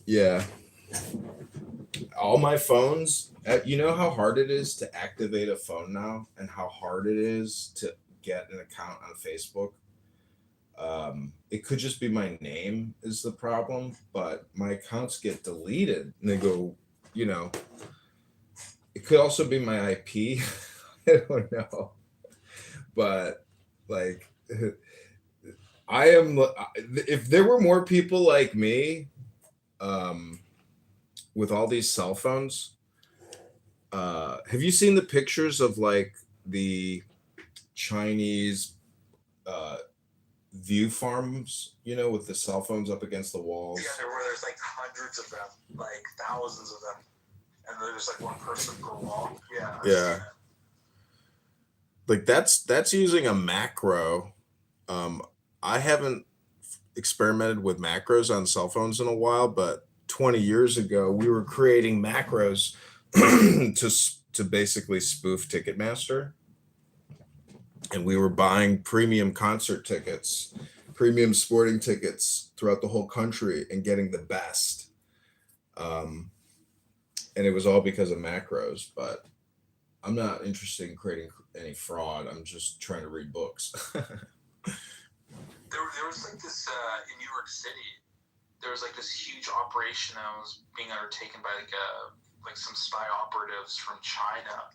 Yeah, all my phones. You know how hard it is to activate a phone now, and how hard it is to get an account on Facebook. It could just be my name is the problem, but my accounts get deleted and they go, you know, it could also be my IP. I don't know, but like, I am. If there were more people like me, um, with all these cell phones, have you seen the pictures of like the Chinese uh, view farms? You know, with the cell phones up against the Yeah, walls. where there's like hundreds of them, like thousands of them, and there's like one person per wall. Yeah, I've seen Yeah, it. like that's using a macro. Um, I haven't experimented with macros on cell phones in a while, but 20 years ago we were creating macros to basically spoof Ticketmaster, and we were buying premium concert tickets, premium sporting tickets throughout the whole country, and getting the best. Um, and it was all because of macros. But I'm not interested in creating any fraud. I'm just trying to read books. There was like this in New York City. There was like this huge operation that was being undertaken by like some spy operatives from China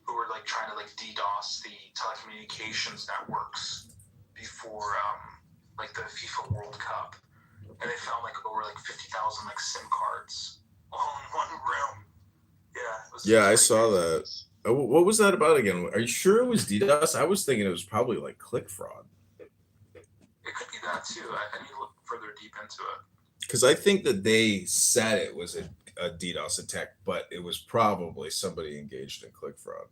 who were like trying to like DDoS the telecommunications networks before like the FIFA World Cup, and they found like over like 50,000 like SIM cards all in one room. Yeah, it Yeah, was I pretty saw crazy. that. What was that about again? Are you sure it was DDoS? I was thinking it was probably like click fraud. It could be that too. I need to look further deep into it. Because I think that they said it was a DDoS attack, but it was probably somebody engaged in click fraud.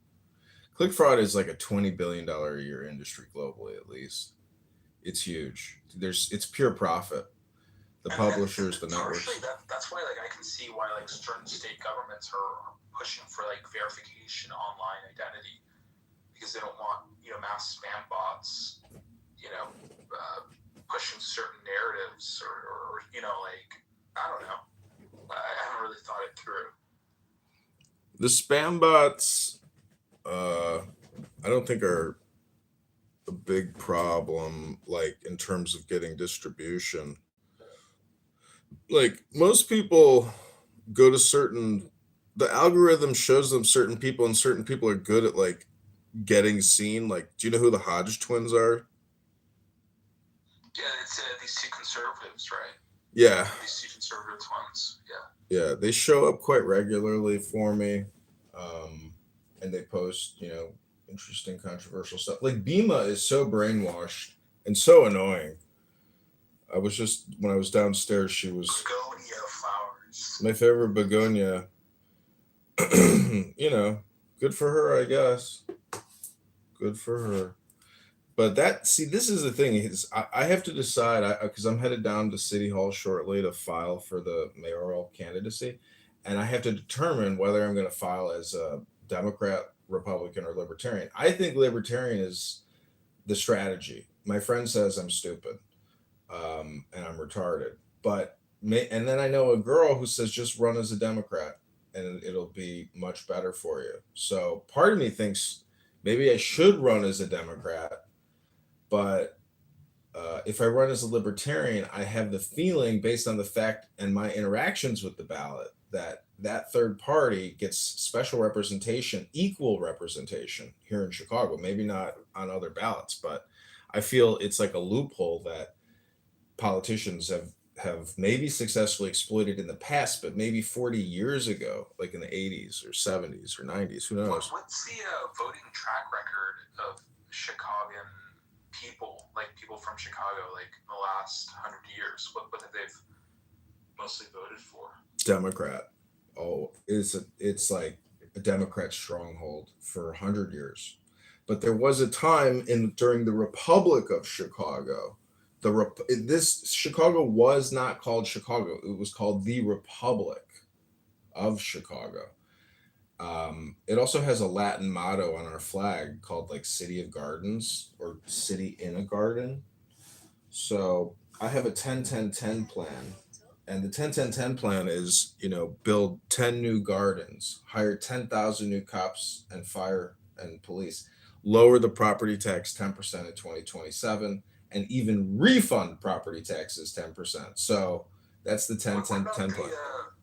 Click fraud is like a $20 billion a year industry globally, at least. It's huge. It's pure profit. The publishers, the Partially networks. that's why like I can see why like certain state governments are pushing for like verification online identity because they don't want mass spam bots you know uh, pushing certain narratives or like I don't know. I haven't really thought it through. The spam bots, I don't think are a big problem, like in terms of getting distribution. Like most people go to certain, the algorithm shows them certain people, and certain people are good at like getting seen. Like, do you know who the Hodge twins are? Yeah, it's these two conservatives, right? Yeah, These two conservative ones. Yeah. yeah, they show up quite regularly for me, and they post, interesting, controversial stuff. Like Bima is so brainwashed and so annoying. I was just when I was downstairs, she was Begonia flowers. my favorite begonia. Good for her, I guess. Good for her. But this is the thing is I have to decide because I'm headed down to City Hall shortly to file for the mayoral candidacy, and I have to determine whether I'm going to file as a Democrat, Republican, or Libertarian. I think Libertarian is the strategy. My friend says I'm stupid, and I'm retarded, and then I know a girl who says just run as a Democrat, and it'll be much better for you. So part of me thinks maybe I should run as a Democrat, but if I run as a libertarian, I have the feeling, based on the fact and my interactions with the ballot, that that third party gets special representation, equal representation here in Chicago. Maybe not on other ballots, but I feel it's like a loophole that politicians have maybe successfully exploited in the past, but maybe 40 years ago, like in the 80s or 70s or 90s, who knows? What's the voting track record of Chicagoan people, like people from Chicago, like in the last 100 years? What have they mostly voted for? Democrat. Oh, it's like a Democrat stronghold for 100 years. But there was a time in during the Republic of Chicago. This Chicago was not called Chicago. It was called the Republic of Chicago. It also has a Latin motto on our flag called like City of Gardens or City in a Garden. So I have a 10-10-10 plan. And the 10-10-10 plan is, build 10 new gardens, hire 10,000 new cops and fire and police, lower the property tax 10% in 2027, and even refund property taxes 10%. So that's the 10 What 10 about 10 the plan.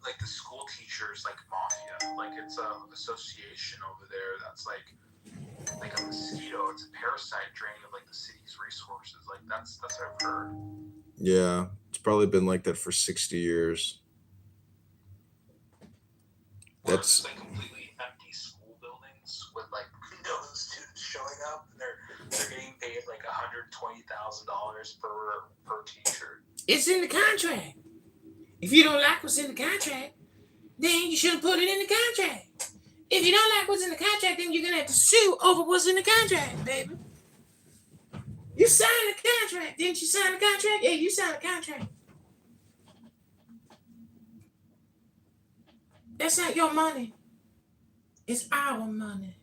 like the school teachers like mafia? Like it's a association over there that's like a mosquito. It's a parasite draining of like the city's resources. Like that's what I've heard. Yeah, it's probably been like that for 60 years. Where it's just That's like completely empty school buildings with like no students showing up, and they're getting paid like $120,000 per teacher. It's in the contract. If you don't like what's in the contract, then you shouldn't put it in the contract. If you don't like what's in the contract, then you're gonna have to sue over what's in the contract, baby. You signed the contract. Didn't you sign the contract? Yeah, you signed the contract. That's not your money. It's our money.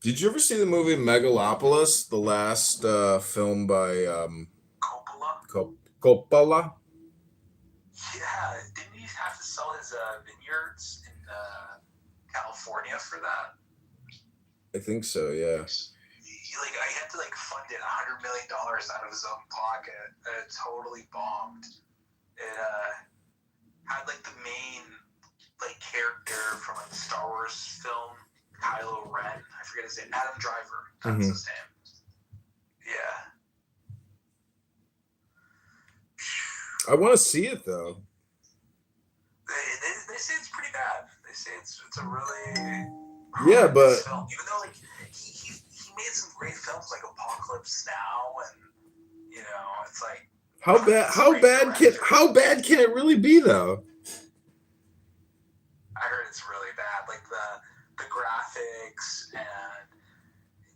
Did you ever see the movie Megalopolis, the last film by Coppola? Coppola? Yeah, didn't he have to sell his vineyards in California for that? I think so, yeah. I had to fund it $100 million out of his own pocket, and it totally bombed. It had the main character from the Star Wars film, Kylo Ren. I forget his name. Adam Driver. That's his name. Yeah. I want to see it though. They say it's pretty bad. They say it's a really but film. Even though he made some great films like Apocalypse Now, and it's how bad can it really be though? I heard it's really bad. The graphics and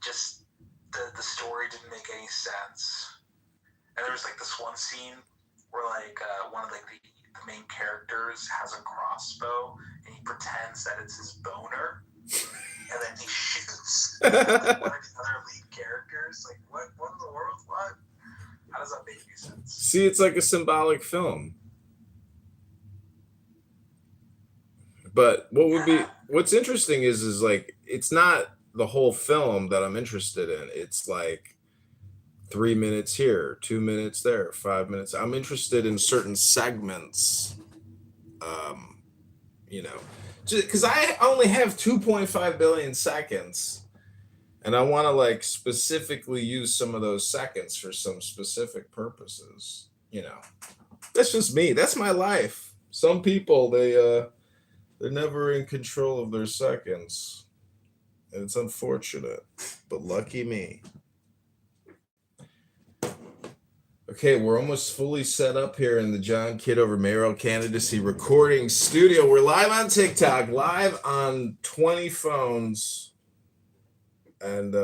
just the story didn't make any sense. And there was this one scene where one of the main characters has a crossbow and he pretends that it's his boner, and then he shoots one of the other lead characters. What in the world? What? How does that make any sense? See, it's like a symbolic film. But what's interesting is it's not the whole film that I'm interested in. It's 3 minutes here, 2 minutes there, 5 minutes. I'm interested in certain segments. Because I only have 2.5 billion seconds, and I want to specifically use some of those seconds for some specific purposes. That's just me. That's my life. Some people they're never in control of their seconds, and it's unfortunate, but lucky me. Okay, we're almost fully set up here in the John Kitover mayoral candidacy recording studio. We're live on TikTok, live on 20 phones, and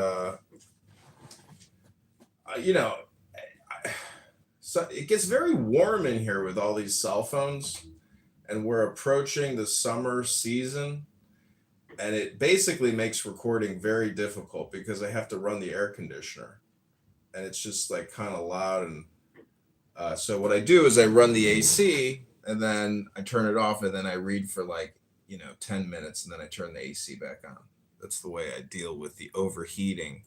so it gets very warm in here with all these cell phones, and we're approaching the summer season, and it basically makes recording very difficult because I have to run the air conditioner, and it's just kind of loud. And so what I do is I run the AC, and then I turn it off, and then I read for 10 minutes, and then I turn the AC back on. That's the way I deal with the overheating.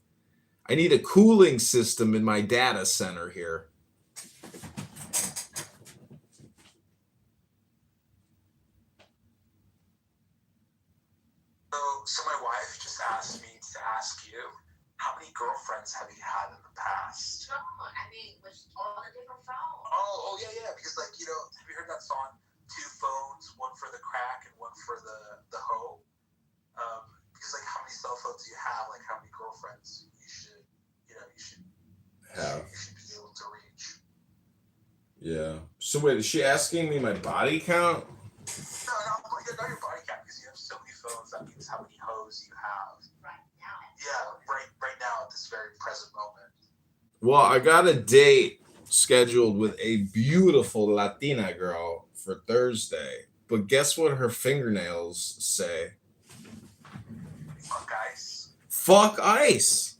I need a cooling system in my data center here. So my wife just asked me to ask you, how many girlfriends have you had in the past? No, I mean, with all the different phones. Oh yeah. Because have you heard that song? 2 phones, one for the crack and one for the hoe. Because how many cell phones do you have? How many girlfriends you should Have. You should be able to reach. Yeah. So wait, is she asking me my body count? No, not your body count, because you have so many phones. That means how many hoes you have. Right now. Yeah, right now at this very present moment. Well, I got a date scheduled with a beautiful Latina girl for Thursday. But guess what her fingernails say? Fuck ice. Fuck ice.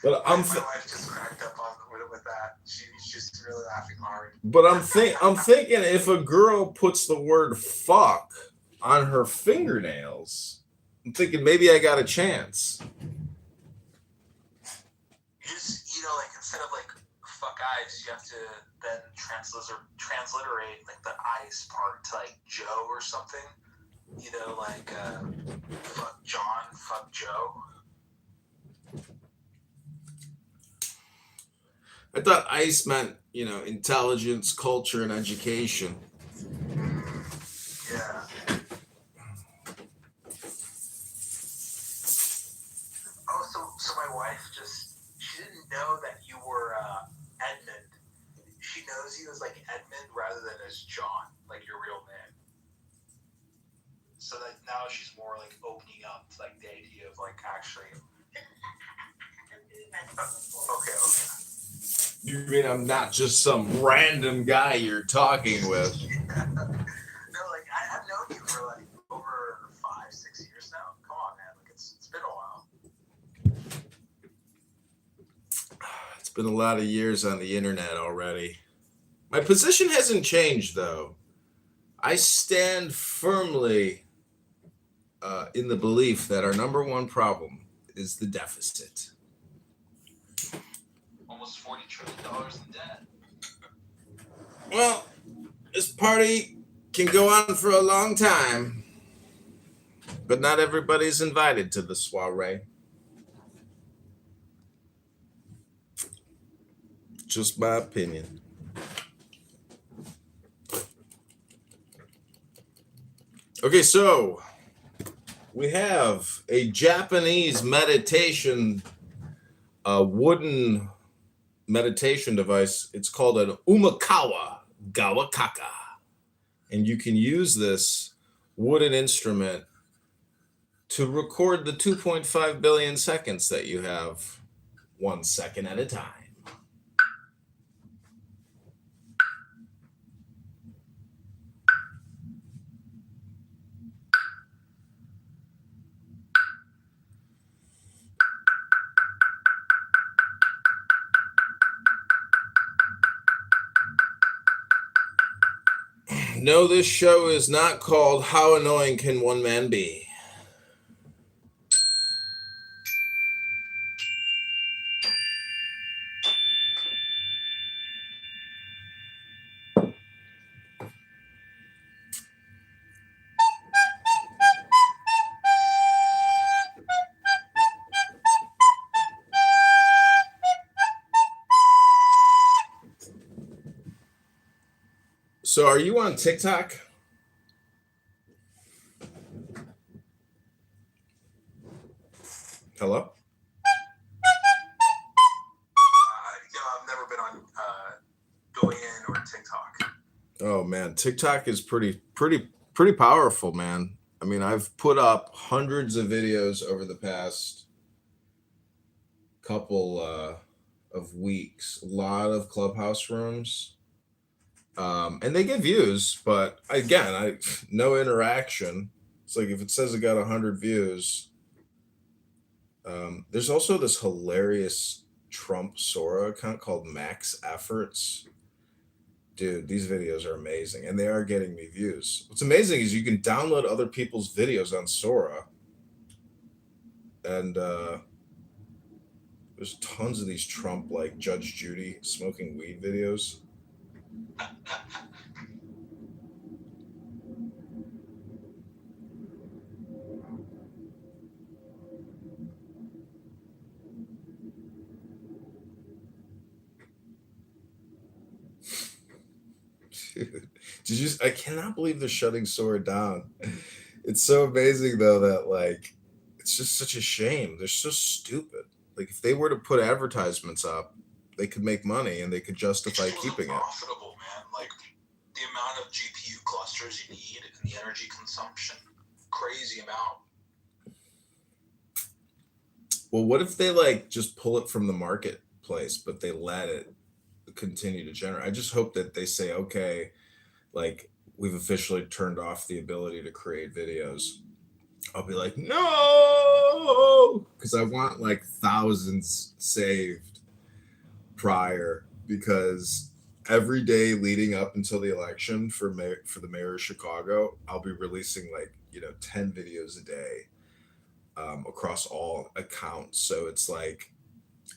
But My I'm wife just cracked up on with that. She's just really laughing hard. I'm thinking if a girl puts the word fuck on her fingernails, I'm thinking maybe I got a chance. You just, like instead of like fuck ice, you have to then transliterate like the ice part to like Joe or something. Like fuck John, fuck Joe. I thought ice meant, intelligence, culture, and education. Yeah. Oh, so my wife she didn't know that you were Edmund. She knows you as like Edmund rather than as John, like your real name. So that now she's more like opening up to like the idea of like actually. Okay. You mean I'm not just some random guy you're talking with? No, like I've known you for like over 5-6 years now. Come on, man. Like it's been a while. It's been a lot of years on the internet already. My position hasn't changed, though. I stand firmly in the belief that our number one problem is the deficit. Almost $40 trillion in debt. Well, this party can go on for a long time, but not everybody's invited to the soiree. Just my opinion. Okay, so we have a Japanese meditation, wooden meditation device. It's called an umakawa gawakaka. And you can use this wooden instrument to record the 2.5 billion seconds that you have 1 second at a time. No, this show is not called How Annoying Can One Man Be? So are you on TikTok? Hello? I've never been on Douyin or TikTok. Oh man, TikTok is pretty powerful, man. I mean, I've put up hundreds of videos over the past couple of weeks. A lot of Clubhouse rooms. And they get views, but again, no interaction. It's like if it says it got 100 views. There's also this hilarious Trump Sora account called Max Efforts. Dude, these videos are amazing, and they are getting me views. What's amazing is you can download other people's videos on Sora, and there's tons of these Trump, like Judge Judy smoking weed videos. Dude, I cannot believe they're shutting Sora down. It's so amazing though that like it's just such a shame. They're so stupid. Like if they were to put advertisements up, they could make money and they could justify keeping it. Profitable, man. Like the amount of GPU clusters you need and the energy consumption, crazy amount. Well, what if they like just pull it from the marketplace, but they let it continue to generate? I just hope that they say, okay, like we've officially turned off the ability to create videos. I'll be like, no, because I want like thousands saved prior, because every day leading up until the election for the mayor of Chicago, I'll be releasing like 10 videos a day across all accounts. So it's like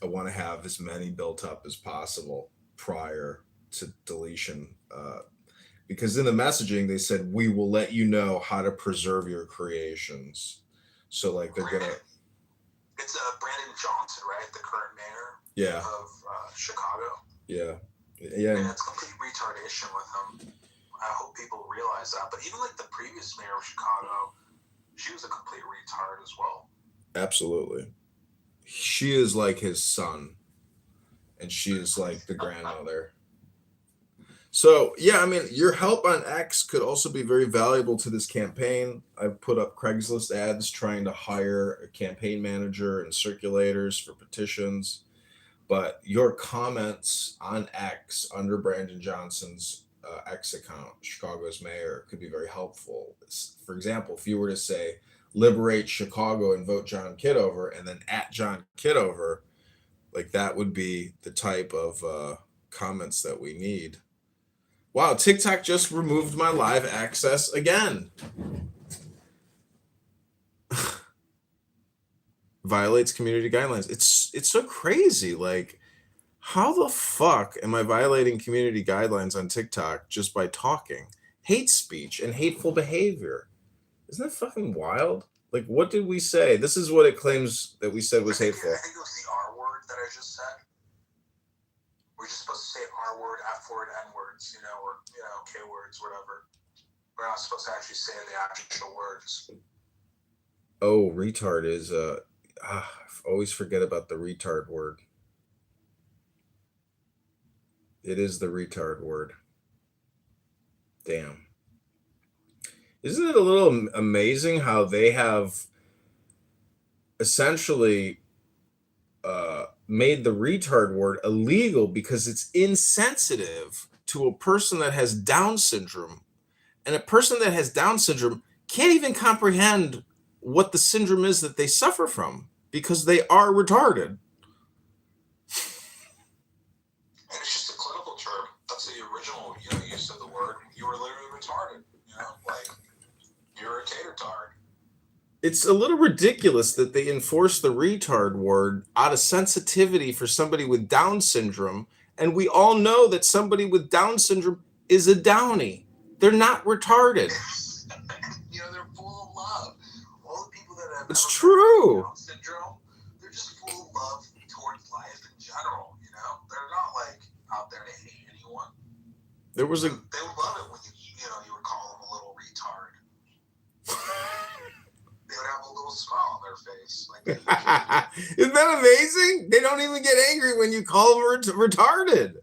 I want to have as many built up as possible prior to deletion. Because in the messaging they said we will let you know how to preserve your creations. So like they're gonna. It's Brandon Johnson, right? The current mayor of Chicago. Yeah. And it's complete retardation with him. I hope people realize that. But even like the previous mayor of Chicago, she was a complete retard as well. Absolutely. She is like his son, and she is like the grandmother. So, yeah, I mean, your help on X could also be very valuable to this campaign. I've put up Craigslist ads trying to hire a campaign manager and circulators for petitions. But your comments on X under Brandon Johnson's X account, Chicago's mayor, could be very helpful. For example, if you were to say, liberate Chicago and vote John Kitover, and then at John Kitover, like that would be the type of comments that we need. Wow, TikTok just removed my live access again. Violates community guidelines. It's so crazy. Like, how the fuck am I violating community guidelines on TikTok just by talking? Hate speech and hateful behavior. Isn't that fucking wild? Like, what did we say? This is what it claims that we said was hateful. I think it was the R word that I just said. We're just supposed to say R word, F word, N words, or K words, whatever. We're not supposed to actually say the actual words. Oh, retard is I always forget about the retard word. It is the retard word. Damn. Isn't it a little amazing how they have essentially made the retard word illegal because it's insensitive to a person that has Down syndrome, and a person that has Down syndrome can't even comprehend what the syndrome is that they suffer from because they are retarded. And it's just a clinical term. That's the original use of the word. You were literally retarded. Like you're a tater tard. It's a little ridiculous that they enforce the retard word out of sensitivity for somebody with Down syndrome. And we all know that somebody with Down syndrome is a Downy. They're not retarded. They're full of love. All the people that have true. Down syndrome, they're just full of love towards life in general. They're not like out there to hate anyone. They would love it when you would call them a little retard. They would have a little smile on their face. Isn't that amazing? They don't even get angry when you call them retarded.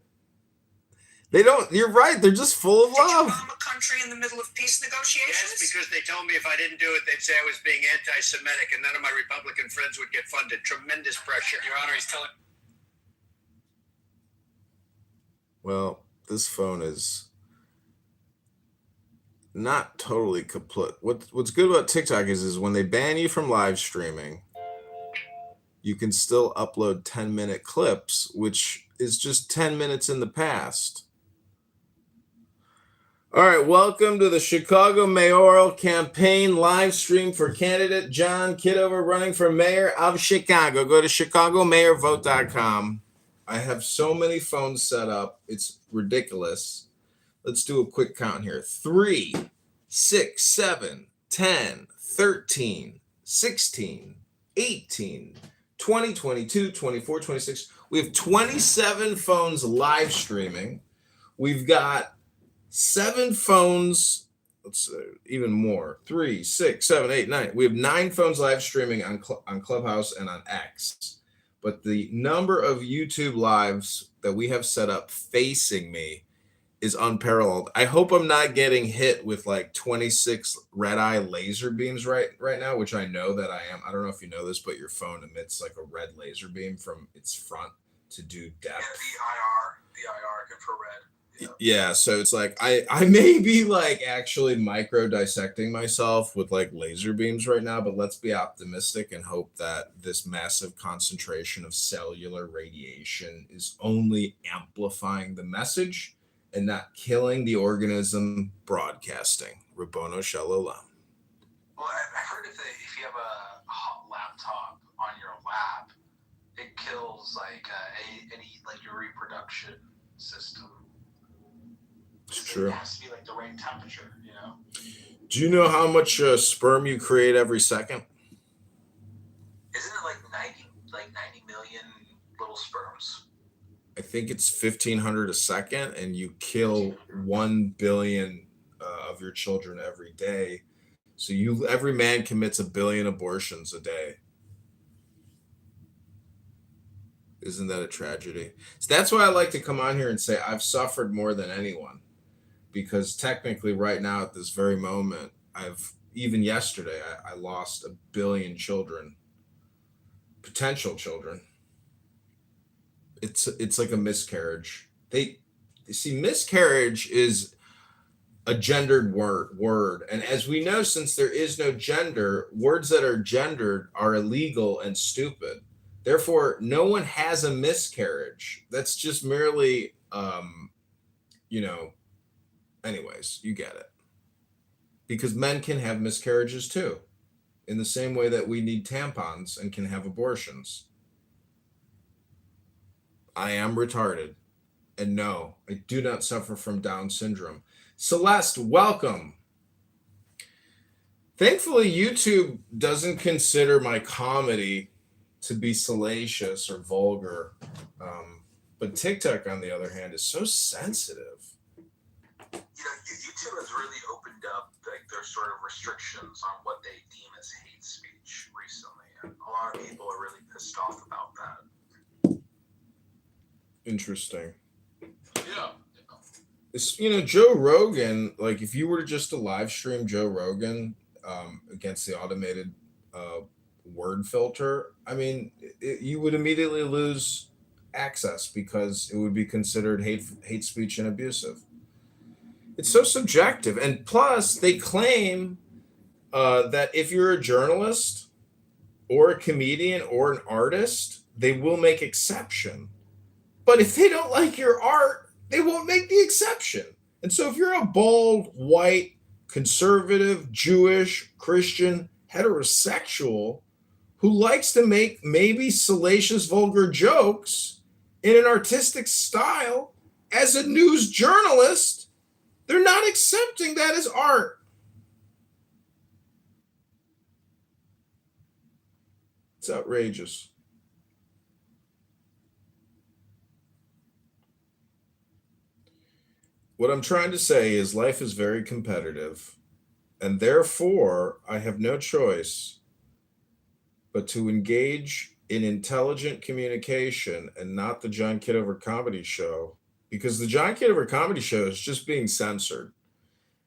They don't. You're right. They're just full of love. Did you bomb a country in the middle of peace negotiations? Yes, because they told me if I didn't do it, they'd say I was being anti-Semitic, and none of my Republican friends would get funded. Tremendous pressure. Your Honor, he's telling. Well, this phone is not totally kaput. What's good about TikTok is when they ban you from live streaming, you can still upload 10-minute clips, which is just 10 minutes in the past. All right, welcome to the Chicago mayoral campaign live stream for candidate John Kitover running for mayor of Chicago. Go to chicagomayorvote.com. I have so many phones set up. It's ridiculous. Let's do a quick count here. 3, 6, 7, 10, 13, 16, 18, 20, 22, 24, 26. We have 27 phones live streaming. We've got 7 phones, let's say even more. 3, 6, 7, 8, 9. We have 9 phones live streaming on Clubhouse and on X. But the number of YouTube lives that we have set up facing me is unparalleled. I hope I'm not getting hit with like 26 red eye laser beams right now, which I know that I am. I don't know if you know this, but your phone emits like a red laser beam from its front to do Yeah, depth. the IR infrared. Yeah, so it's like I may be like actually micro dissecting myself with like laser beams right now, but let's be optimistic and hope that this massive concentration of cellular radiation is only amplifying the message and not killing the organism broadcasting. Rabono Shalom. Well, I heard if you have a hot laptop on your lap, it kills like any like your reproduction system. It's true. It has to be like the right temperature, you know. Do you know how much sperm you create every second? Isn't it like 90 million little sperms? I think it's 1,500 a second, and you kill 1 billion of your children every day. So every man commits 1 billion abortions a day. Isn't that a tragedy? So that's why I like to come on here and say I've suffered more than anyone. Because technically right now at this very moment, even yesterday, I lost 1 billion children, potential children. It's like a miscarriage. They see miscarriage is a gendered word. And as we know, since there is no gender, words that are gendered are illegal and stupid. Therefore, no one has a miscarriage. That's just merely, anyways, you get it. Because men can have miscarriages too, in the same way that we need tampons and can have abortions. I am retarded. And no, I do not suffer from Down syndrome. Celeste, welcome. Thankfully, YouTube doesn't consider my comedy to be salacious or vulgar. But TikTok, on the other hand, is so sensitive. YouTube has really opened up like their sort of restrictions on what they deem as hate speech recently, and a lot of people are really pissed off about that. Interesting. Yeah. It's, Joe Rogan, like if you were just to live stream Joe Rogan against the automated word filter, I mean, you would immediately lose access because it would be considered hate speech and abusive. It's so subjective. And plus, they claim that if you're a journalist or a comedian or an artist, they will make exception. But if they don't like your art, they won't make the exception. And so if you're a bald, white, conservative, Jewish, Christian, heterosexual who likes to make maybe salacious, vulgar jokes in an artistic style as a news journalist, they're not accepting that as art. It's outrageous. What I'm trying to say is life is very competitive, and therefore I have no choice but to engage in intelligent communication and not the John Kitover comedy show, because the John Kitover comedy show is just being censored.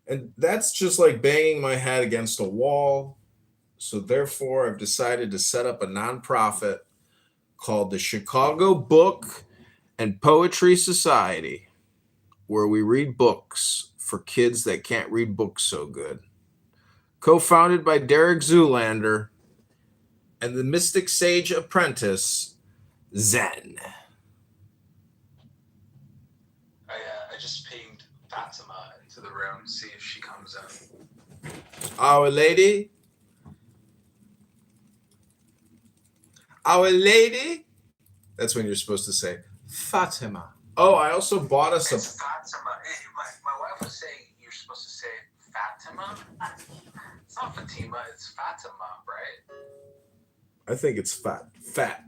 And that's just like banging my head against a wall. So therefore, I've decided to set up a nonprofit called the Chicago Book and Poetry Society, where we read books for kids that can't read books so good. Co-founded by Derek Zoolander and the Mystic Sage Apprentice, Zen. I just pinged Fatima into the room to see if she comes in. Our Lady. Our Lady. That's when you're supposed to say Fatima. Oh, I also bought us It's Fatima. Hey, my wife was saying you're supposed to say Fatima. It's not Fatima, it's Fatima, right? I think it's fat.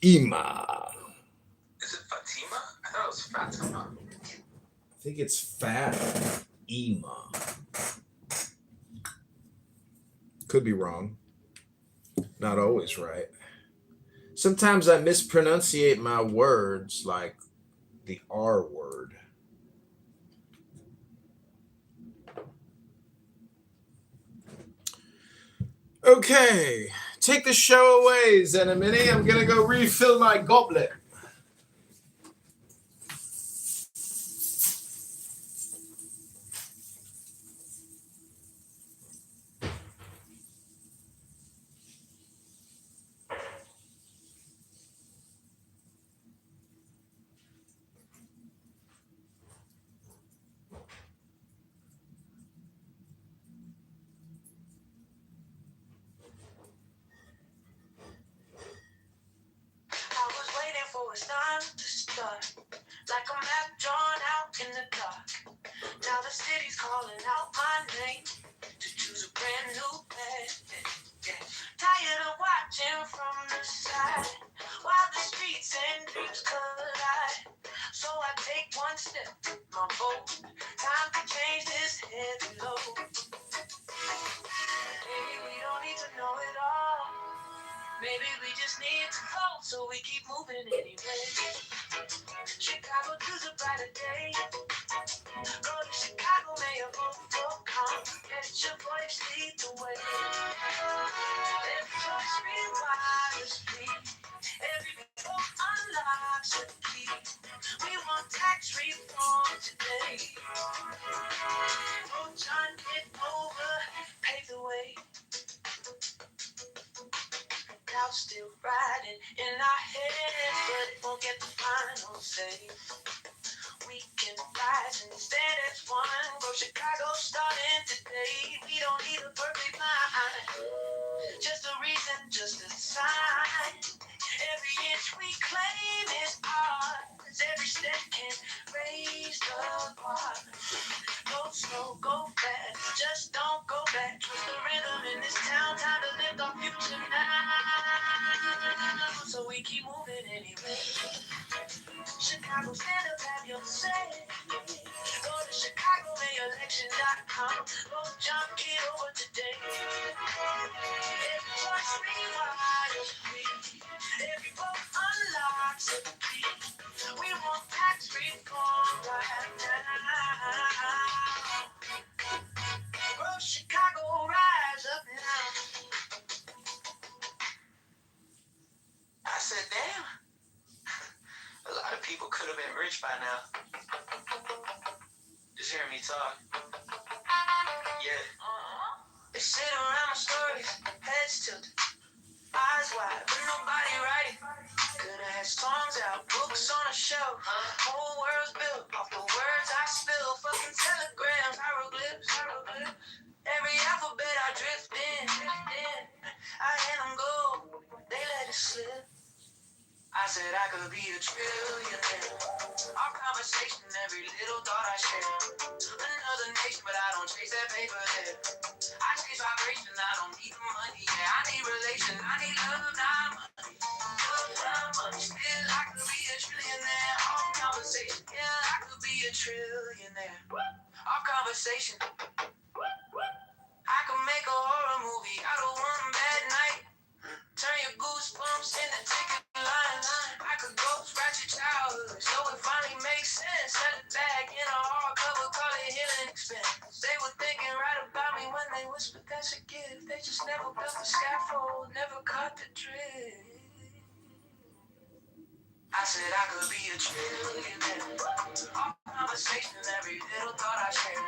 Ima. Is it Fatima? I thought it was Fatima. I think it's fat. Ima. Could be wrong. Not always right. Sometimes I mispronunciate my words like the R word. Okay, take the show away, Zenimini. I'm gonna go refill my goblet. I was waiting for a time to start, like a map drawn out in the dark. Now the city's calling out my name to choose a brand new path. Yeah. Tired of watching from the side while the streets and dreams collide. So I take one step, my vote. Time to change this heavy load. Maybe we don't need to know it all. Maybe we just need to vote, so we keep moving anyway. Chicago choose a brighter day. Go to Chicago, may your vote for calm. Let your voice lead the way. Every choice rewires me. Every vote unlocks a key. We want tax reform today. Vote John Kitover, pave the way. Doubt's still riding in our heads, but it won't get the final say. We can rise and stand as one. Go Chicago starting today. We don't need a perfect mind, just a reason, just a sign. Every inch we claim is ours. Every step can raise the bar. Go slow, go fast, just don't go back. Trust the rhythm in this town, time to lift our future now. So we keep moving anyway. Chicago, stand up, have your say. Go to ChicagoMayElection.com. Vote John Kitover today. Every choice rewires me. Every vote unlocks a key. We want tax reform right now. Bro, Chicago, rise up now. I said, damn. A lot of people could have been rich by now. Just hearing me talk. Yeah. They sit around my stories, heads tilted, eyes wide, but nobody writing. Could've had songs out, books on a shelf. Whole world's built off the words I spill. Fucking telegrams, hieroglyphs. Every alphabet I drift in. I hand them gold, they let it slip. I said I could be a trillionaire. Our conversation, every little thought I share. Another nation, but I don't chase that paper there. I chase vibration, I don't need the money. Yeah, I need relation, I need love, not money. Love, not money. Still, I could be a trillionaire. Our conversation, yeah, I could be a trillionaire. Our conversation. I could make a horror movie out of one bad night. Turn your goosebumps into ticket line. I could ghost write your childhood so it finally makes sense. Set it back in a hardcover, call it healing expense. They were thinking right about me when they whispered that's a gift. They just never built the scaffold, never caught the drift. I said I could be a trillionaire. Our conversation, every little thought I share.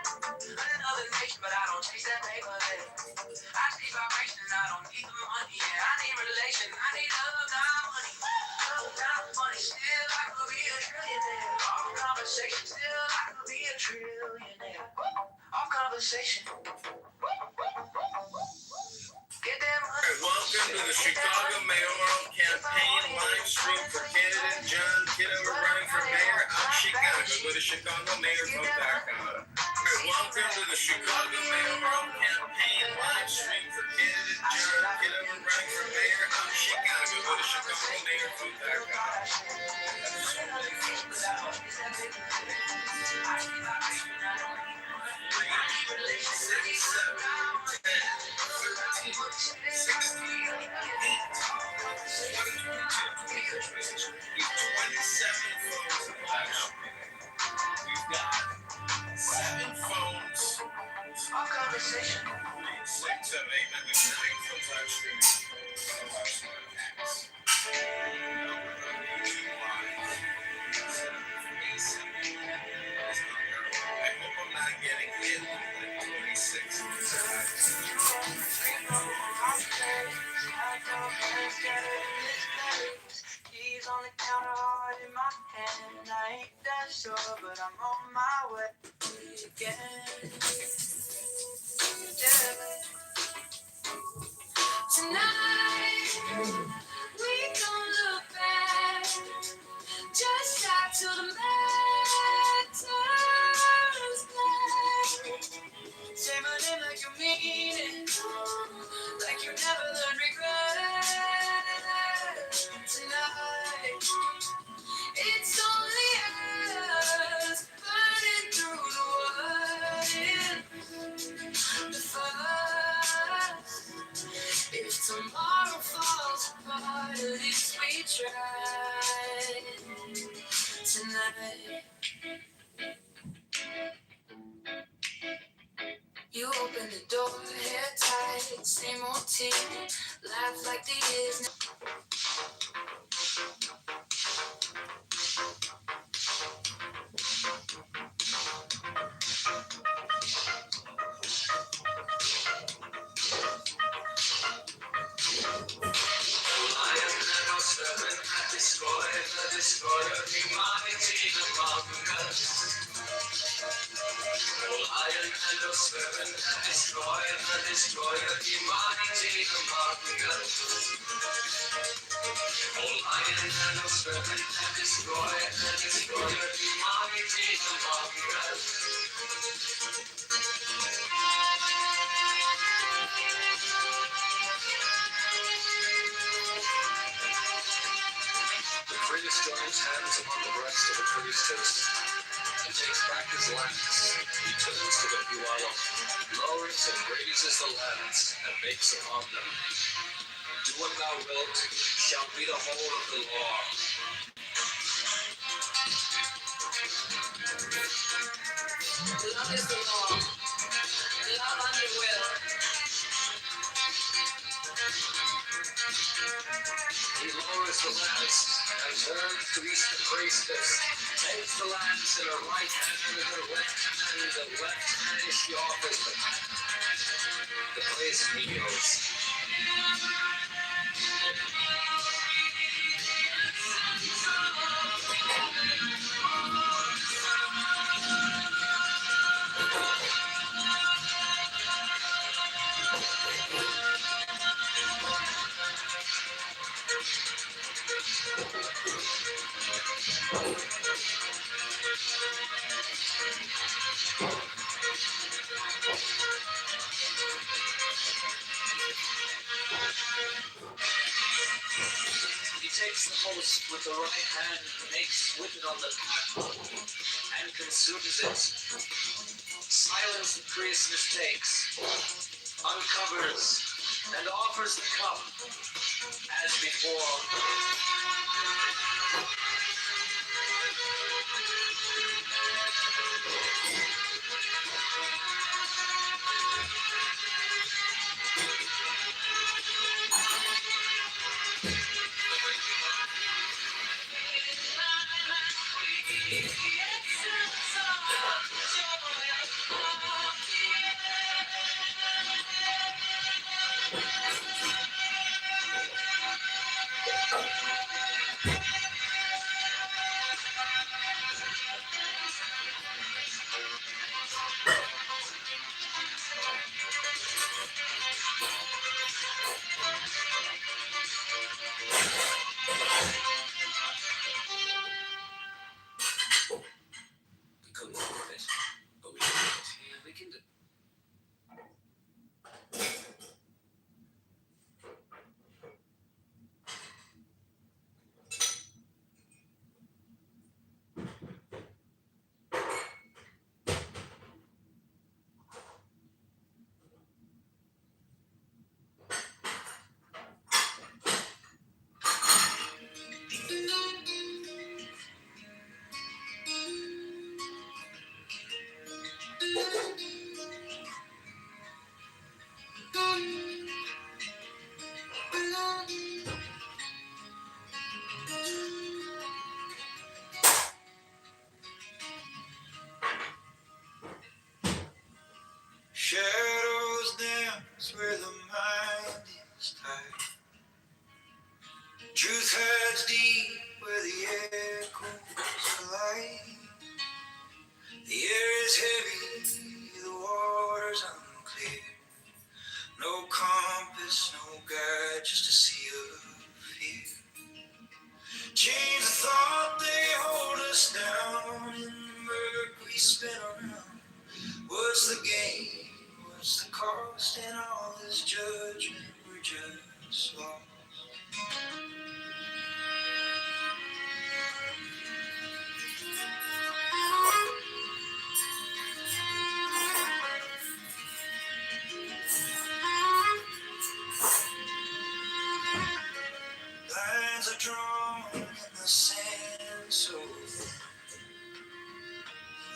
Another nation, but I don't chase that paper there. I chase vibration, I don't need the money. Yeah, I need relation, I need love, not money. Love, not money. Still, I could be a trillionaire. Our conversation, still, I could be a trillionaire. Our conversation. Get that money. Welcome to the Chicago mayoral campaign live stream for candidate John Kitover running for mayor of Chicago. Go to ChicagoMayorVote.com. Welcome to the Chicago mayoral campaign live stream for candidate John Kitover running for mayor of Chicago. Go to ChicagoMayorVote.com. Our conversation. 6, 7, 8, 9, 9 films live streaming. Clubhouse hacks. Now we're on YouTube Live. I hope I'm not getting hit like 26. Keys on the counter, heart in my hand. I ain't that sure, but I'm on my way again. Yeah. Tonight, we gon' look back, just shot to the matter's back. Say my name like you mean it, like you never learned regret. Tonight, it's only us burning through the wood in the fire. If tomorrow falls apart, at least we tried tonight. You open the door, hair tight, same old team, laugh like the years. The priest joins hands upon the breast of the priestess and takes back his lance. He turns to the Puala, lowers and raises the lance and makes upon them. Do what thou wilt, shall be the whole of the law. Love is the law, love on your will. He lowers the lance and turns to each the priestess, takes the lance in her right hand and in her left hand, the left hand she offers them. The place kneels. He takes the host with the right hand, makes with it on the tap, and consumes it. Silence the priest mistakes, uncovers, and offers the cup as before.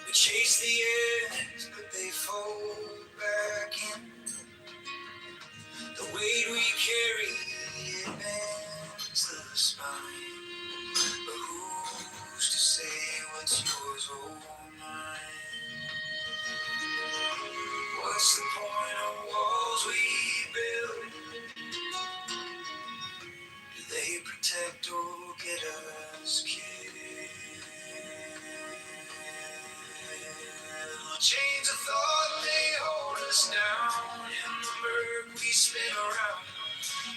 We chase the ends, but they fold back in. The weight we carry, it bends the spine. But who's to say what's yours or mine? What's the point of walls we build? Do they protect or get us killed? Chains of thought, they hold us down. In the murk we spin around.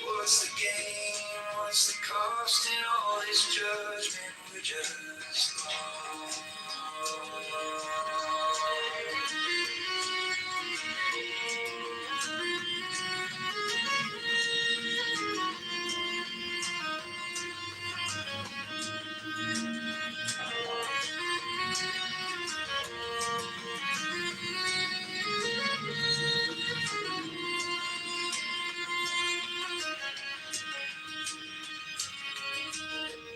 What's the gain? What's the cost in all this judgment? We're just lost.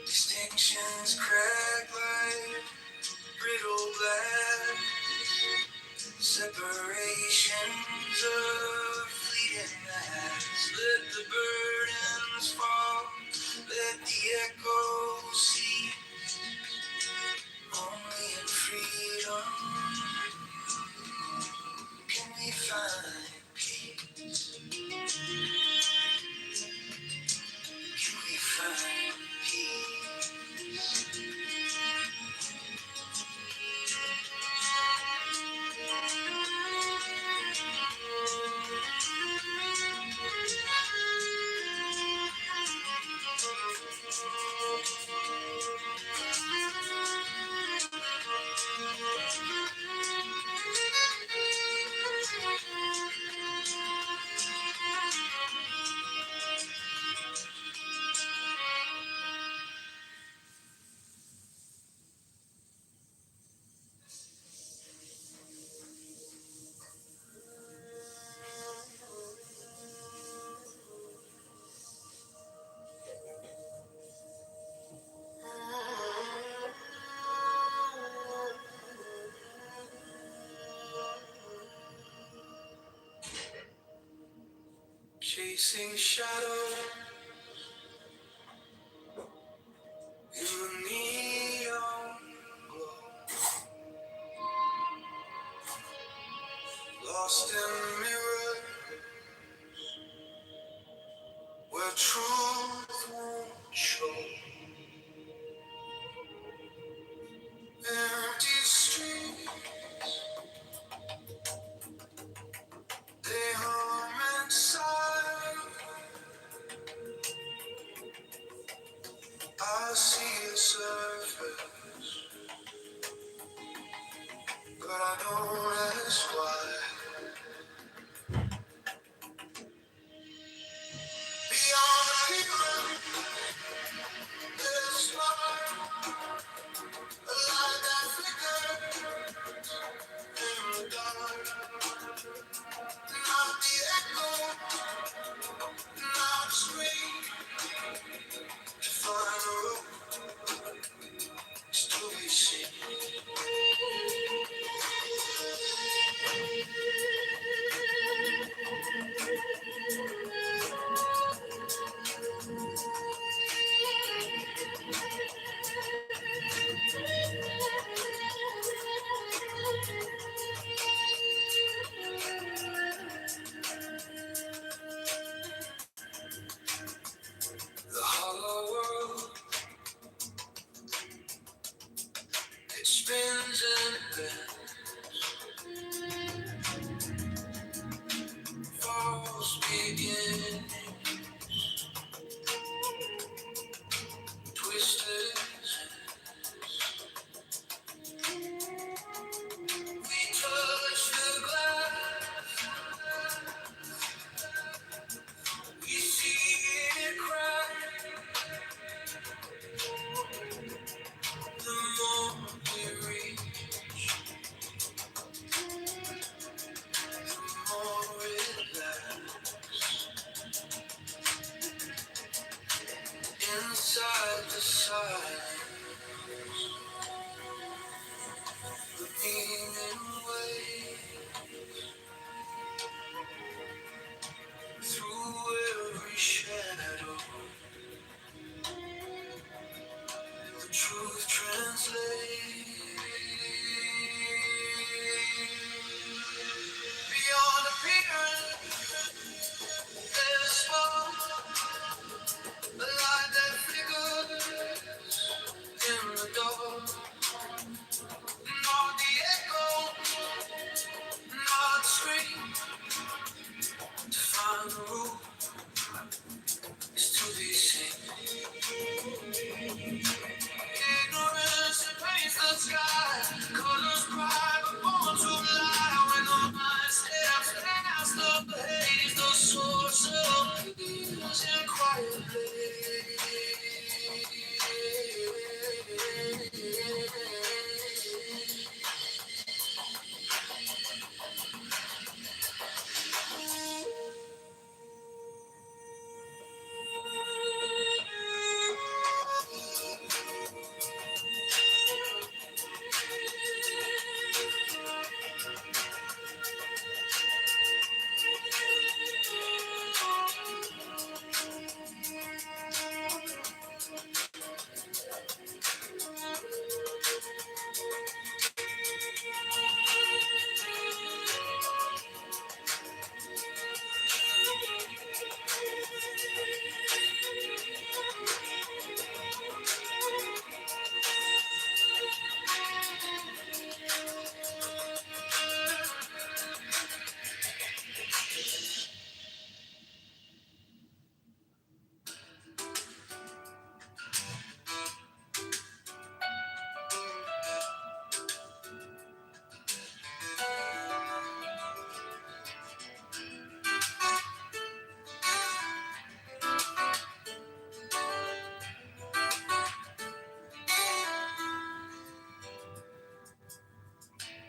Distinctions crack like brittle glass. Separations of fleeting mass. Let the burdens fall. Let the echoes see. Only in freedom can we find peace. Can we find peace? Chasing shadows in the neon glow, lost in mirrors where truth won't show. Empty streets, they hum inside. I see the surface, but I don't ask why. Beyond the pavement, there's a smile, a light that flickers in the dark. Not the echo, not the scream, to find a road is to be seen. The hollow world, it spins and bends, falls begin, twisted. We touch the glass, we see it crack. The more we reach, the more it lasts. slave. Beyond appearance, there's a spark, a light that flickers in the dark. Not the echo, not the scream. To find the root is to be seen. Ignorance that paints the sky, colors cry but born to lie. When the mind steps past the haze, the source of peace in quiet place.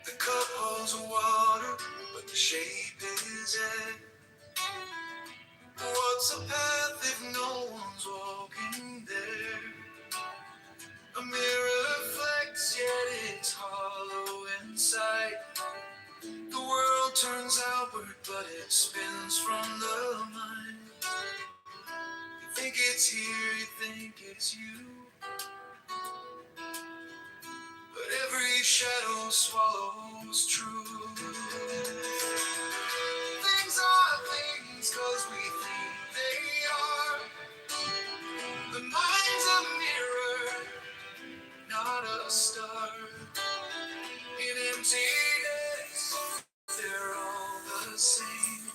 The cup holds water, but the shape is air. What's a path if no one's walking there? A mirror reflects, yet it's hollow inside. The world turns outward, but it spins from the mind. You think it's here, you think it's you, but every shadow swallows truth. Things are things 'cause we think they are. The mind's a mirror, not a star. In emptiness, they're all the same.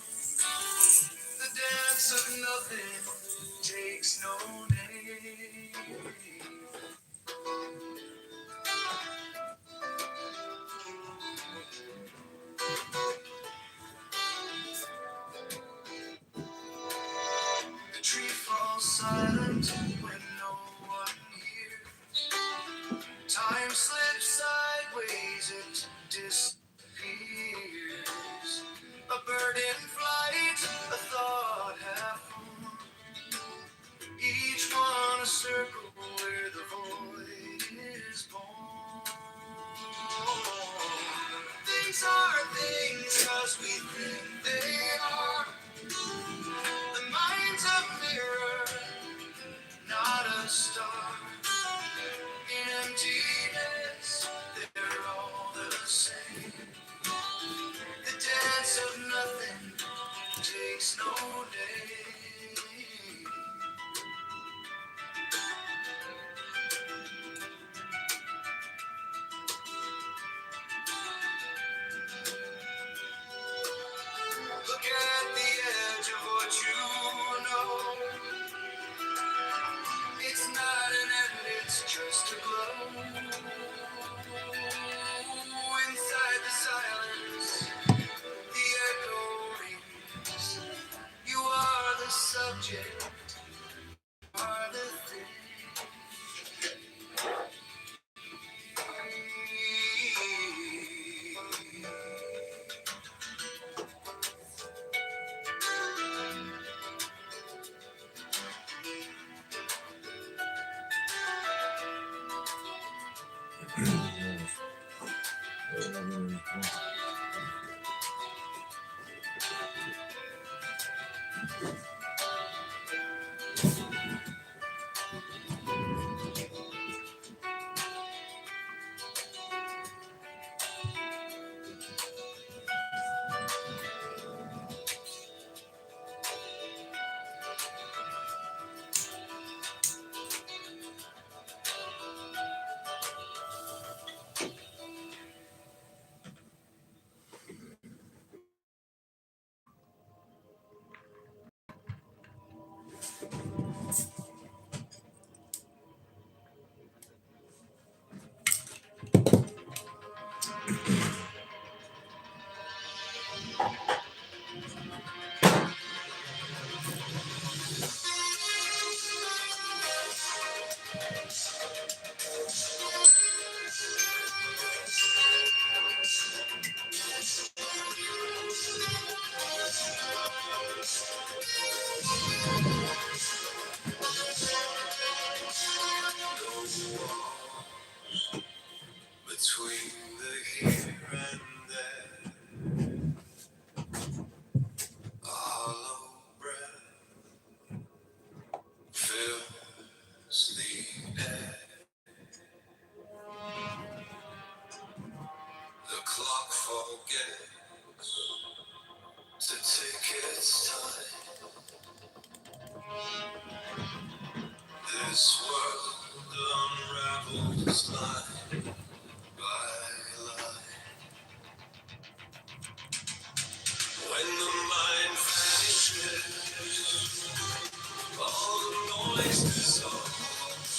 The dance of nothing takes no name. The tree falls silent when no one hears. Time slips sideways, it disappears. A bird in flight, a thought half formed. Each one a circle where the void is born. Things are things 'cause we think they are. The mind's a mirror, not a star. In emptiness, they're all the same. The dance of nothing takes no name. Look at the edge of what you know. It's not an end, it's just a glow. Inside the silence, the echo rings. You are the subject, are the thing. between the here and there. A hollow breath fills the air. The clock forgets to take its time. This world unravels line by line. When the mind vanishes, all the noise dissolves.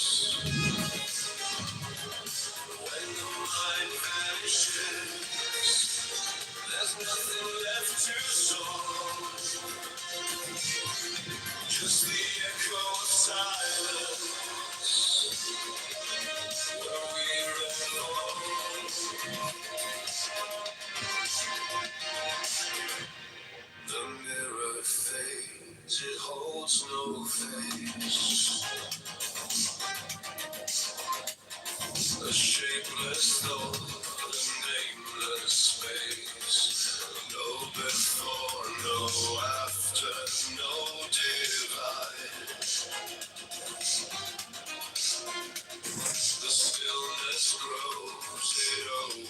When the mind vanishes, there's nothing left to solve. Just the echo of silence where we're alone. The mirror fades, it holds no face. A shapeless thought, a nameless space. No before, no after, no divide. The stillness grows, it